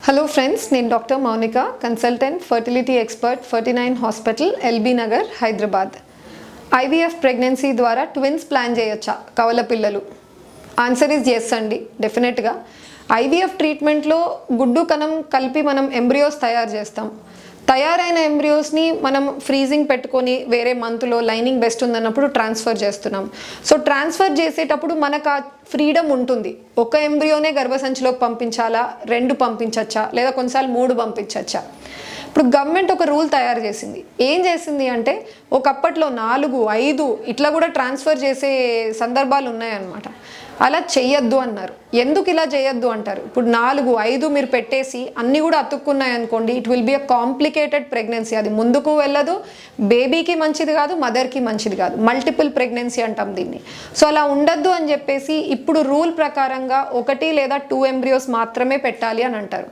Hello friends, నేను doctor Mounika, consultant, fertility expert, 49 hospital, LB Nagar, Hyderabad. IVF pregnancy ద్వారా twins plan చేయొచ్చా కవల పిల్లలు? ఆన్సర్ ఈజ్ ఎస్ అండి, డెఫినెట్గా. ఐవీఎఫ్ ట్రీట్మెంట్లో గుడ్డు కణం కలిపి మనం ఎంబ్రియోస్ తయారు చేస్తాం. తయారైన ఎంబ్రియోస్ని మనం ఫ్రీజింగ్ పెట్టుకొని వేరే మంత్లో లైనింగ్ బెస్ట్ ఉందన్నప్పుడు ట్రాన్స్ఫర్ చేస్తున్నాం. సో ట్రాన్స్ఫర్ చేసేటప్పుడు మనకు ఆ ఫ్రీడమ్ ఉంటుంది. ఒక ఎంబ్రియోనే గర్భసంచిలోకి పంపించాలా, 2 పంపించచ్చా, లేదా కొన్నిసార్లు 3 పంపించచ్చా. ఇప్పుడు గవర్నమెంట్ ఒక రూల్ తయారు చేసింది. ఏం చేసింది అంటే, ఒకప్పట్లో 4, 5 ఇట్లా కూడా ట్రాన్స్ఫర్ చేసే సందర్భాలు ఉన్నాయన్నమాట. అలా చెయ్యొద్దు అన్నారు. ఎందుకు ఇలా చేయొద్దు అంటారు? ఇప్పుడు 4, 5 మీరు పెట్టేసి అన్నీ కూడా అతుక్కున్నాయి అనుకోండి, it will be a complicated pregnancy. అది ముందుకు వెళ్ళదు, బేబీకి మంచిది కాదు, మదర్కి మంచిది కాదు. మల్టిపుల్ ప్రెగ్నెన్సీ అంటాం దీన్ని. సో అలా ఉండద్దు అని చెప్పేసి ఇప్పుడు రూల్ ప్రకారంగా 1 లేదా 2 ఎంబ్రియోస్ మాత్రమే పెట్టాలి అని అంటారు.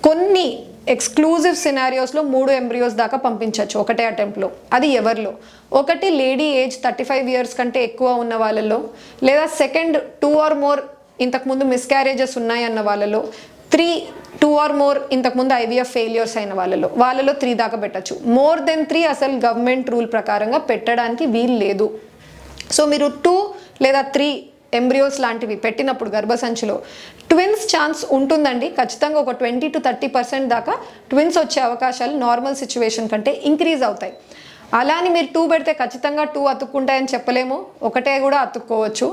కొన్ని ఎక్స్క్లూజివ్ సినారియోస్లో 3 ఎంబ్రియోస్ దాకా పంపించవచ్చు ఒకటే అటెంప్ట్లో. అది ఎవరిలో? ఒకటి లేడీ ఏజ్ 35 ఇయర్స్ కంటే ఎక్కువ ఉన్న వాళ్ళలో, లేదా సెకండ్ 2 or more ఇంతకుముందు మిస్క్యారేజెస్ ఉన్నాయన్న వాళ్ళలో, 2 or more ఇంతకుముందు ఐవీఎఫ్ ఫెయిల్యూర్స్ అయిన వాళ్ళలో 3 దాకా పెట్టచ్చు. మోర్ దెన్ 3 అసలు గవర్నమెంట్ రూల్ ప్రకారంగా పెట్టడానికి వీలు లేదు. సో మీరు 2 లేదా 3 ఎంబ్రియోస్ లాంటివి పెట్టినప్పుడు గర్భసంచిలో ట్విన్స్ ఛాన్స్ ఉంటుందండి. ఖచ్చితంగా ఒక 20 to 30% దాకా ట్విన్స్ వచ్చే అవకాశాలు నార్మల్ సిచ్యువేషన్ కంటే ఇంక్రీజ్ అవుతాయి. అలా అని మీరు 2 పెడితే ఖచ్చితంగా 2 అతుక్కుంటాయని చెప్పలేము, ఒకటే కూడా అతుక్కోవచ్చు.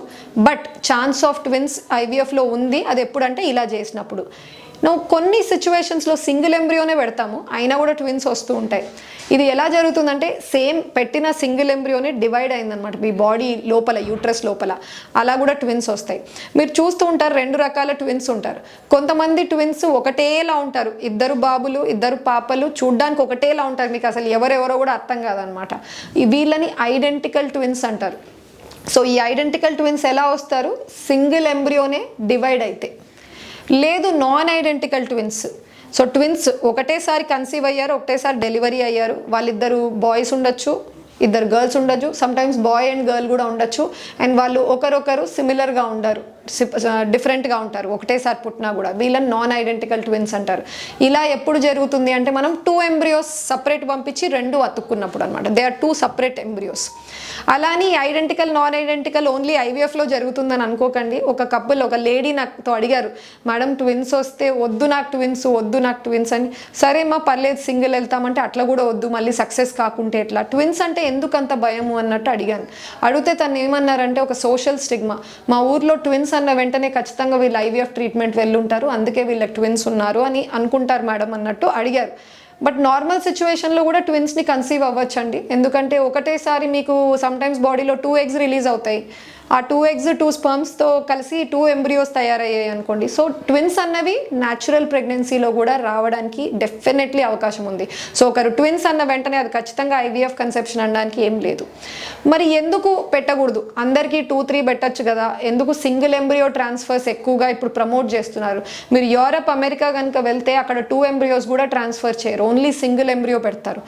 బట్ ఛాన్స్ ఆఫ్ ట్విన్స్ ఐవీఎఫ్లో ఉంది. అది ఎప్పుడంటే ఇలా చేసినప్పుడు. కొన్ని సిచ్యువేషన్స్లో సింగిల్ ఎంబ్రియోనే పెడతాము, అయినా కూడా ట్విన్స్ వస్తూ ఉంటాయి. ఇది ఎలా జరుగుతుందంటే, సేమ్ పెట్టిన సింగిల్ ఎంబ్రియోనే డివైడ్ అయిందనమాట మీ బాడీ లోపల, యూట్రస్ లోపల. అలా కూడా ట్విన్స్ వస్తాయి. మీరు చూస్తూ ఉంటారు, 2 రకాల ట్విన్స్ ఉంటారు. కొంతమంది ట్విన్స్ ఒకటేలా ఉంటారు, 2 బాబులు 2 పాపలు చూడ్డానికి ఒకటేలా ఉంటారు, మీకు అసలు ఎవరెవరో కూడా అర్థం కాదనమాట. వీళ్ళని ఐడెంటికల్ ట్విన్స్ అంటారు. సో ఈ ఐడెంటికల్ ట్విన్స్ ఎలా వస్తారు? సింగిల్ ఎంబ్రియోనే డివైడ్ అయితే. లేదు non identical twins. So twins ఒకటేసారి కన్సీవ్ అయ్యారు, ఒకటేసారి డెలివరీ అయ్యారు. వాళ్ళిద్దరు బాయ్స్ ఉండొచ్చు, 2 గర్ల్స్ ఉండొచ్చు, సమ్టైమ్స్ బాయ్ అండ్ గర్ల్ కూడా ఉండొచ్చు. అండ్ వాళ్ళు ఒకరొకరు సిమిలర్గా ఉండరు, డిఫరెంట్గా ఉంటారు ఒకటేసారి పుట్టినా కూడా. వీళ్ళని నాన్ ఐడెంటికల్ ట్విన్స్ అంటారు. ఇలా ఎప్పుడు జరుగుతుంది అంటే, మనం 2 ఎంబ్రియోస్ సపరేట్ పంపించి 2 అతుక్కున్నప్పుడు అనమాట. They are 2 separate embryos. అలాని ఐడెంటికల్ నాన్ ఐడెంటికల్ ఓన్లీ ఐవీఎఫ్లో జరుగుతుందని అనుకోకండి. ఒక కపుల్, ఒక లేడీ నాతో అడిగారు, మేడం ట్విన్స్ వస్తే వద్దు నాకు ట్విన్స్ అని. సరే మా పర్లేదు సింగిల్ వెళ్తామంటే, అట్లా కూడా వద్దు, మళ్ళీ సక్సెస్ కాకుంటే ఎట్లా? ట్విన్స్ అంటే ఎందుకు అంత భయము అన్నట్టు అడిగాను. అడిగితే తను ఏమన్నారంటే, ఒక సోషల్ స్టిగ్మా. మా ఊర్లో ట్విన్స్ అన్న వెంటనే ఖచ్చితంగా వీళ్ళు ఐవీఎఫ్ ట్రీట్మెంట్ వెళ్ళుంటారు, అందుకే వీళ్ళకి ట్విన్స్ ఉన్నారు అని అనుకుంటారు మేడం అన్నట్టు అడిగారు. బట్ నార్మల్ సిచ్యువేషన్లో కూడా ట్విన్స్ని కన్సీవ్ అవ్వచ్చండి. ఎందుకంటే ఒకటేసారి మీకు సమ్టైమ్స్ బాడీలో 2 eggs రిలీజ్ అవుతాయి. ఆ 2 eggs 2 spermsతో కలిసి 2 ఎంబ్రియోస్ తయారయ్యాయి అనుకోండి. సో ట్విన్స్ అన్నవి న్యాచురల్ ప్రెగ్నెన్సీలో కూడా రావడానికి డెఫినెట్లీ అవకాశం ఉంది. సో ఒకరు ట్విన్స్ అన్న వెంటనే అది ఖచ్చితంగా ఐవీఎఫ్ కన్సెప్షన్ అనడానికి ఏం లేదు. మరి ఎందుకు పెట్టకూడదు? అందరికీ 2, 3 పెట్టచ్చు కదా, ఎందుకు సింగిల్ ఎంబ్రియో ట్రాన్స్ఫర్స్ ఎక్కువగా ఇప్పుడు ప్రమోట్ చేస్తున్నారు? మీరు యూరప్, అమెరికా కనుక వెళ్తే అక్కడ 2 ఎంబ్రియోస్ కూడా ట్రాన్స్ఫర్ చేయరు, ఓన్లీ సింగిల్ ఎంబ్రియో పెడతారు.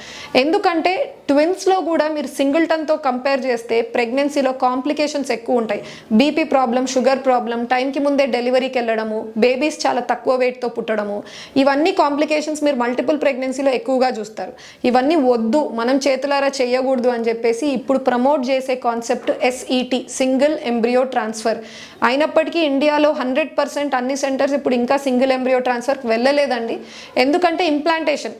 ఎందుకంటే ట్విన్స్లో కూడా మీరు సింగిల్టన్తో కంపేర్ చేస్తే ప్రెగ్నెన్సీలో కాంప్లికేషన్స్ ఎక్కువ ఉంటాయి. బీపీ ప్రాబ్లం, షుగర్ ప్రాబ్లం, టైంకి ముందే డెలివరీకి వెళ్ళడము, బేబీస్ చాలా తక్కువ వెయిట్తో పుట్టడము, ఇవన్నీ కాంప్లికేషన్స్ మీరు మల్టిపుల్ ప్రెగ్నెన్సీలో ఎక్కువగా చూస్తారు. ఇవన్నీ వద్దు, మనం చేతులారా చేయకూడదు అని చెప్పేసి ఇప్పుడు ప్రమోట్ చేసే concept SET, single embryo transfer. అయినప్పటికీ ఇండియాలో 100% అన్ని సెంటర్స్ ఇప్పుడు ఇంకా సింగిల్ ఎంబ్రియో ట్రాన్స్ఫర్కి వెళ్ళలేదండి. ఎందుకంటే ఇంప్లాంటేషన్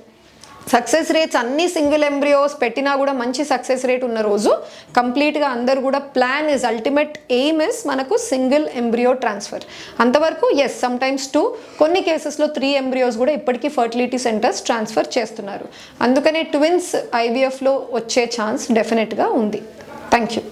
సక్సెస్ రేట్స్ అన్ని సింగిల్ ఎంబ్రియోస్ పెట్టినా కూడా మంచి సక్సెస్ రేట్ ఉన్న రోజు కంప్లీట్గా అందరూ కూడా plan is ultimate aim is మనకు సింగిల్ ఎంబ్రియో ట్రాన్స్ఫర్. అంతవరకు ఎస్, సమ్టైమ్స్ 2, కొన్ని కేసెస్లో 3 ఎంబ్రియోస్ కూడా ఇప్పటికీ ఫర్టిలిటీ సెంటర్స్ ట్రాన్స్ఫర్ చేస్తున్నారు. అందుకనే ట్విన్స్ ఐవీఎఫ్లో వచ్చే ఛాన్స్ డెఫినెట్గా ఉంది. Thank you.